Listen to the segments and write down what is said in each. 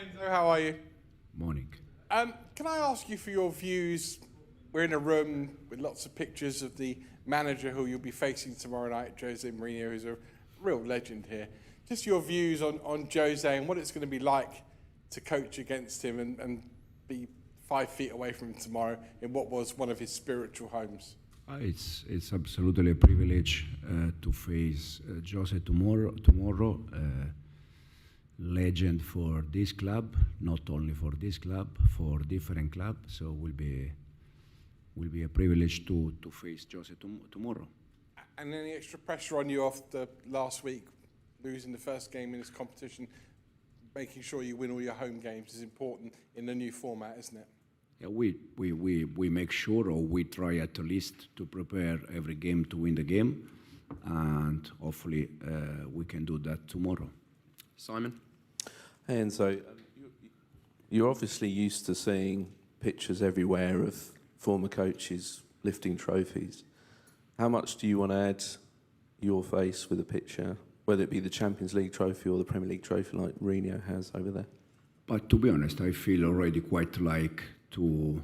Enzo, how are you? Morning. Can I ask you for your views? We're in a room with lots of pictures of the manager who you'll be facing tomorrow night, Jose Mourinho, who's a real legend here. Just your views on Jose and what it's going to be like to coach against him and be 5 feet away from him tomorrow in what was one of his spiritual homes. It's absolutely a privilege to face Jose tomorrow. Legend for this club, not only for this club, for different clubs. So will be a privilege to face Jose tomorrow. And any extra pressure on you after last week, losing the first game in this competition, making sure you win all your home games is important in the new format, isn't it? Yeah, we make sure, or we try at least to prepare every game to win the game, and hopefully we can do that tomorrow. Simon? And so you're obviously used to seeing pictures everywhere of former coaches lifting trophies. How much do you want to add your face with a picture, whether it be the Champions League trophy or the Premier League trophy like Mourinho has over there? But to be honest, I feel already quite like to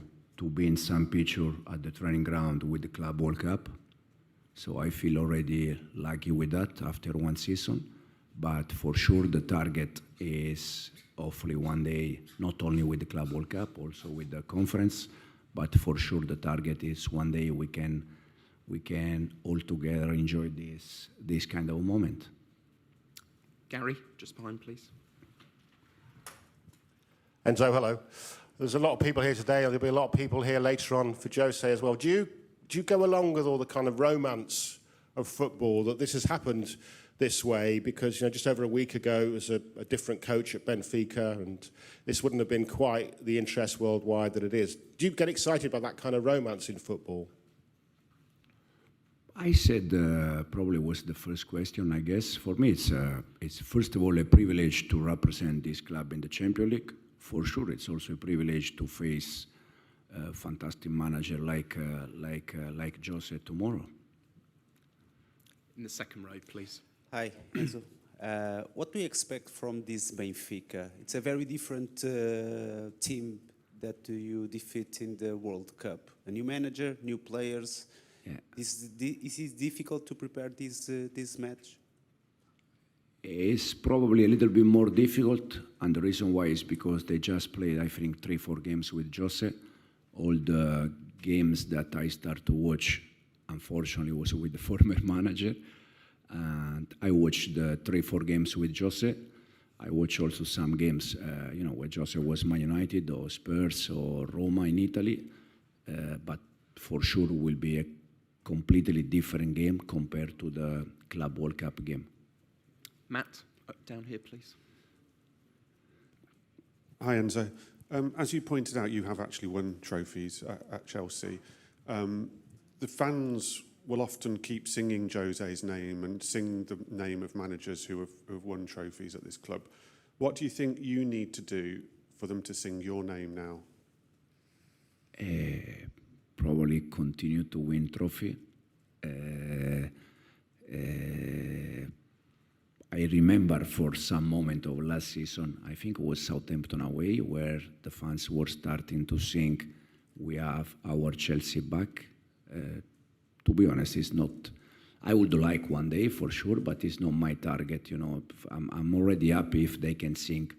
be in some picture at the training ground with the Club World Cup. So I feel already lucky with that after one season. But for sure the target is hopefully one day, not only with the Club World Cup, also with the conference, but for sure the target is one day we can all together enjoy this kind of moment. Gary, just behind, please. Enzo, hello. There's a lot of people here today. There'll be a lot of people here later on for Jose as well. Do you go along with all the kind of romance of football that this has happened this way? Because just over a week ago it was a different coach at Benfica, and this wouldn't have been quite the interest worldwide that it is. Do you get excited by that kind of romance in football? I said probably was the first question, I guess. For me, it's first of all a privilege to represent this club in the Champions League. For sure, it's also a privilege to face a fantastic manager like Jose tomorrow. In the second row, please. Hi, Enzo. What do you expect from this Benfica? It's a very different team that you defeat in the World Cup. A new manager, new players. Yeah. Is it difficult to prepare this match? It's probably a little bit more difficult, and the reason why is because they just played, I think, 3-4 games with Jose. All the games that I started to watch, unfortunately, was with the former manager. And I watched the 3-4 games with Jose. I watched also some games, where Jose was Man United or Spurs or Roma in Italy. But for sure will be a completely different game compared to the Club World Cup game. Matt, down here, please. Hi, Enzo. As you pointed out, you have actually won trophies at Chelsea. The fans will often keep singing Jose's name and sing the name of managers who have won trophies at this club. What do you think you need to do for them to sing your name now? Probably continue to win trophy. I remember for some moment of last season, I think it was Southampton away, where the fans were starting to sing, "We have our Chelsea back." To be honest, it's not. I would like one day for sure, but it's not my target. I'm already happy if they can sing,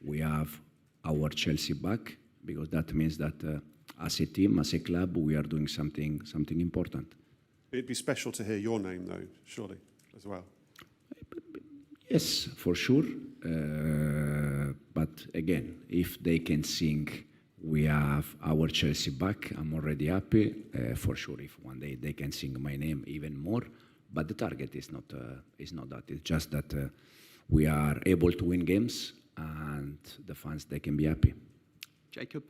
"We have our Chelsea back," because that means that as a team, as a club, we are doing something important. It'd be special to hear your name, though, surely, as well. Yes, for sure. But again, if they can sing, "We have our Chelsea back," I'm already happy. For sure, if one day they can sing my name even more. But the target is not that. It's just that we are able to win games, and the fans, they can be happy. Jacob?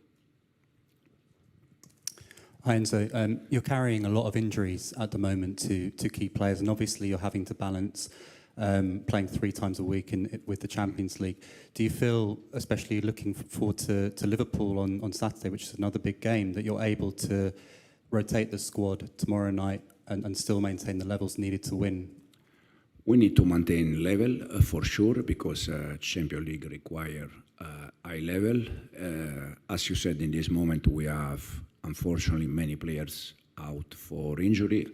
Hi, Enzo. You're carrying a lot of injuries at the moment to key players, and obviously you're having to balance playing 3 times a week with the Champions League. Do you feel, especially looking forward to Liverpool on Saturday, which is another big game, that you're able to rotate the squad tomorrow night and still maintain the levels needed to win? We need to maintain level for sure, because Champions League require high level. As you said, in this moment we have unfortunately many players out for injury.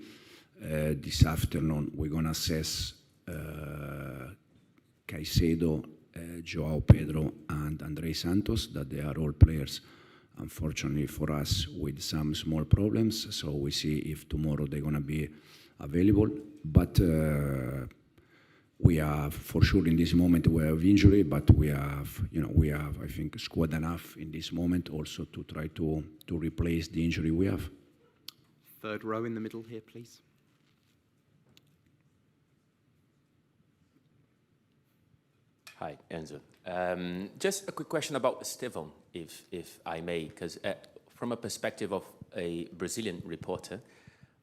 This afternoon we're going to assess Caicedo, Joao Pedro and Andrei Santos, that they are all players, unfortunately for us, with some small problems. So we see if tomorrow they're going to be available. But we have, for sure, in this moment we have injury, but we have, I think, squad enough in this moment also to try to replace the injury we have. Third row in the middle here, please. Hi, Enzo. Just a quick question about Estevão, if I may, because from a perspective of a Brazilian reporter,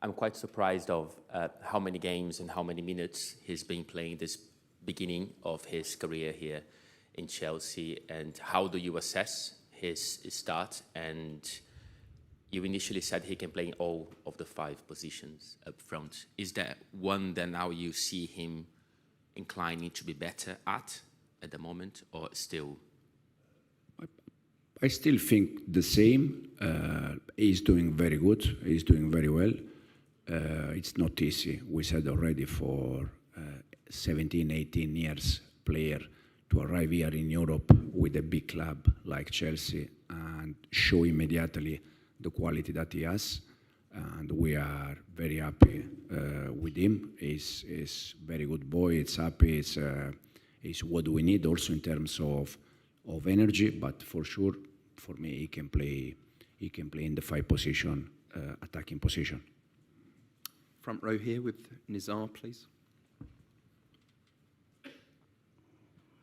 I'm quite surprised of how many games and how many minutes he's been playing this beginning of his career here in Chelsea, and how do you assess his start? And you initially said he can play in all of the 5 positions up front. Is there one that now you see him inclining to be better at the moment, or still? I still think the same. He's doing very good. He's doing very well. It's not easy. We said already, for 17, 18 years player to arrive here in Europe with a big club like Chelsea and show immediately the quality that he has. And we are very happy with him. He's very good boy. It's happy. It's what we need also in terms of energy. But for sure, for me, he can play in the 5 position, attacking position. Front row here with Nizar, please.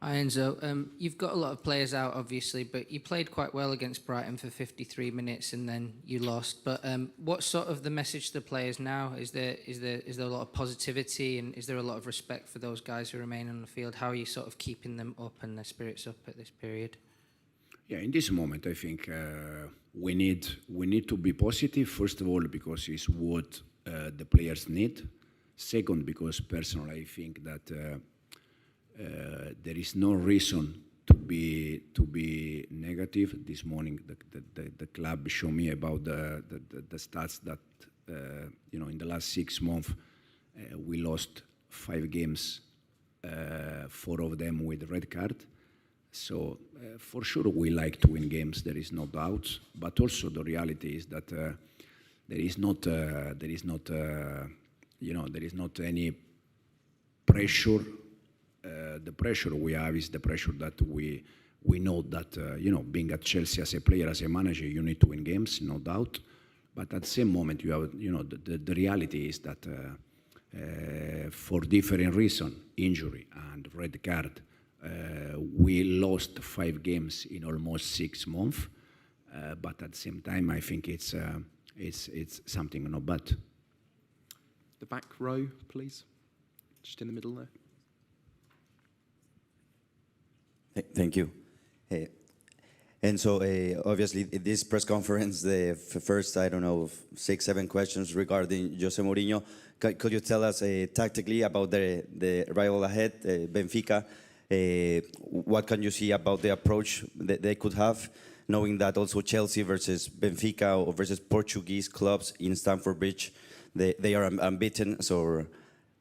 Hi, Enzo. You've got a lot of players out, obviously, but you played quite well against Brighton for 53 minutes and then you lost. But what's sort of the message to the players now? Is there a lot of positivity, and is there a lot of respect for those guys who remain on the field? How are you sort of keeping them up and their spirits up at this period? Yeah, in this moment, I think we need to be positive. First of all, because it's what the players need. Second, because personally, I think that there is no reason to be negative. This morning, the club showed me about the stats that in the last 6 months we lost 5 games, 4 of them with red card. So for sure we like to win games. There is no doubt. But also the reality is that there is not any pressure. The pressure we have is the pressure that we know that being at Chelsea as a player, as a manager, you need to win games, no doubt. But at the same moment, you have the reality is that for different reasons, injury and red card, we lost 5 games in almost 6 months. But at the same time, I think it's something not bad. The back row, please. Just in the middle there. Thank you. And so, obviously, this press conference, the first, 6, 7 questions regarding Jose Mourinho. Could you tell us tactically about the rival ahead, Benfica? What can you see about the approach that they could have, knowing that also Chelsea versus Benfica or versus Portuguese clubs in Stamford Bridge, they are unbeaten, so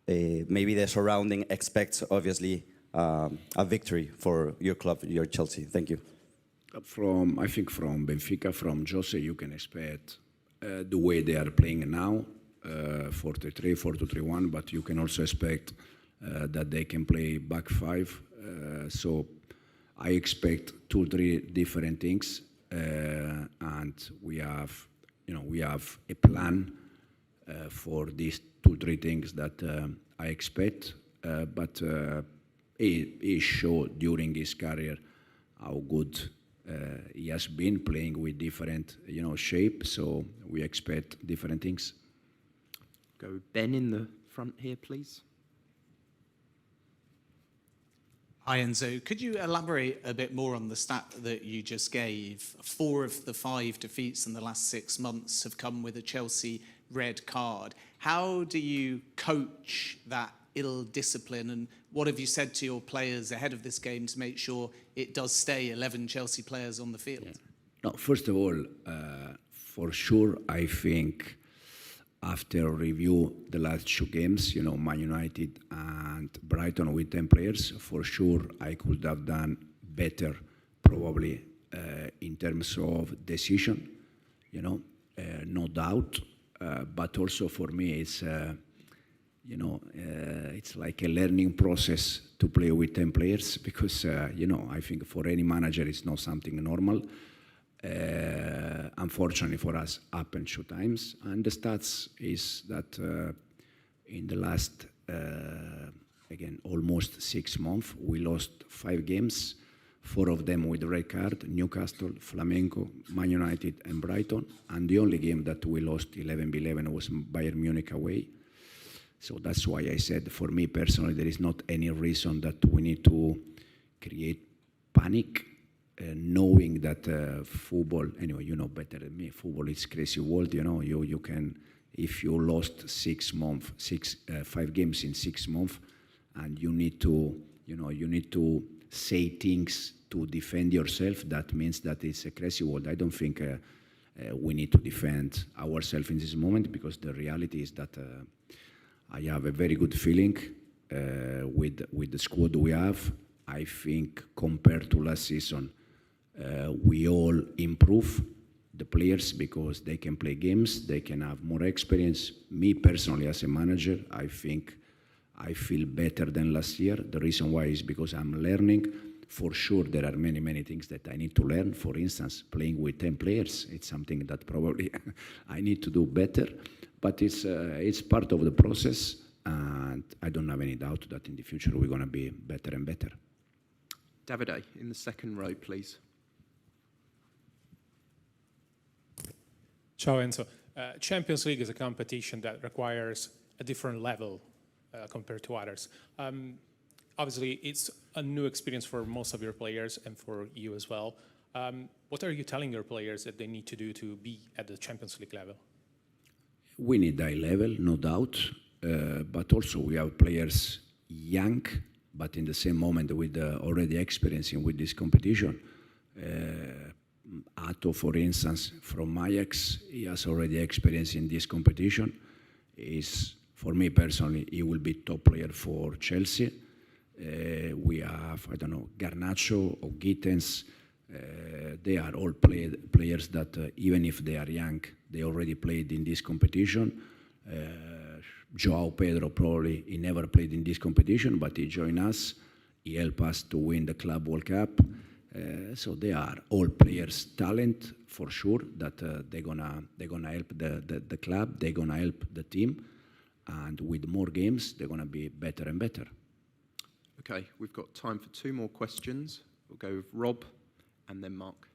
maybe the surrounding expects, obviously, a victory for your club, your Chelsea. Thank you. I think from Benfica, from Jose, you can expect the way they are playing now, 4-3-3, 4-2-3-1, but you can also expect that they can play back 5. So I expect 2-3 different things, and we have a plan for these 2-3 things that I expect. But he showed during his career how good he has been playing with different shape. So we expect different things. Go Ben in the front here, please. Hi, Enzo. Could you elaborate a bit more on the stat that you just gave? 4 of the 5 defeats in the last 6 months have come with a Chelsea red card. How do you coach that ill discipline? And what have you said to your players ahead of this game to make sure it does stay 11 Chelsea players on the field? Yeah. No, first of all, for sure, I think after review the last 2 games, Man United and Brighton with 10 players, for sure I could have done better, probably in terms of decision, no doubt. But also for me, it's it's like a learning process to play with 10 players because I think for any manager it's not something normal. Unfortunately for us, happened 2 times, and the stats is that in the last again almost 6 months we lost 5 games, 4 of them with red card: Newcastle, Flamengo, Man United, and Brighton. And the only game that we lost 11-11 was Bayern Munich away. So that's why I said, for me personally, there is not any reason that we need to create panic. Knowing that football, anyway, you know better than me, football is crazy world, you can, if you lost 5 games in 6 months, and you need to say things to defend yourself, that means that it's a crazy world. I don't think we need to defend ourselves in this moment, because the reality is that I have a very good feeling with the squad we have. I think compared to last season, we all improve the players because they can play games, they can have more experience. Me personally, as a manager, I think I feel better than last year. The reason why is because I'm learning. For sure, there are many, many things that I need to learn. For instance, playing with 10 players, it's something that probably I need to do better. But it's part of the process, and I don't have any doubt that in the future we're going to be better and better. Davide, in the second row, please. Ciao Enzo. Champions League is a competition that requires a different level compared to others. Obviously, it's a new experience for most of your players and for you as well. What are you telling your players that they need to do to be at the Champions League level? We need high level, no doubt, but also we have players young, but in the same moment with already experiencing with this competition. Atto, for instance, from Ajax, he has already experience in this competition. For me personally, he will be top player for Chelsea. We have, Garnacho or Gittens. They are all players that, even if they are young, they already played in this competition. Joao Pedro, probably, he never played in this competition, but he joined us. He helped us to win the Club World Cup. So they are all players, talent for sure, that they're gonna help the club, they're gonna help the team, and with more games, they're gonna be better and better. Okay, we've got time for 2 more questions. We'll go with Rob and then Mark.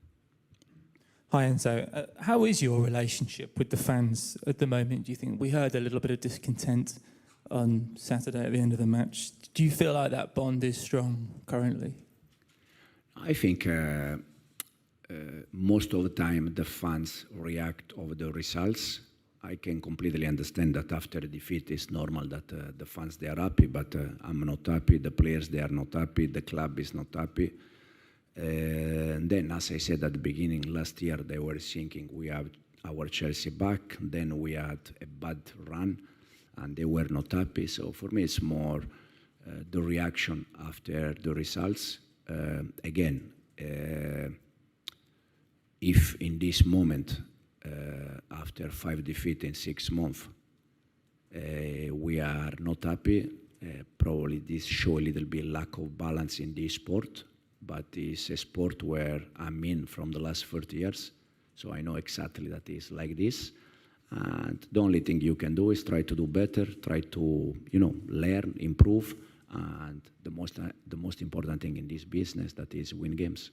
Hi Enzo, how is your relationship with the fans at the moment, do you think? We heard a little bit of discontent on Saturday at the end of the match. Do you feel like that bond is strong currently? I think most of the time the fans react over the results. I can completely understand that after a defeat it's normal that the fans, they are happy, but I'm not happy, the players, they are not happy, the club is not happy. And then, as I said at the beginning, last year they were thinking we have our Chelsea back, then we had a bad run and they were not happy. So for me it's more the reaction after the results. Again, if in this moment, after 5 defeats in 6 months, we are not happy, probably this shows a little bit lack of balance in this sport, but it's a sport where I'm in from the last 30 years, so I know exactly that it's like this. And the only thing you can do is try to do better, try to, learn, improve, and the most important thing in this business, that is win games.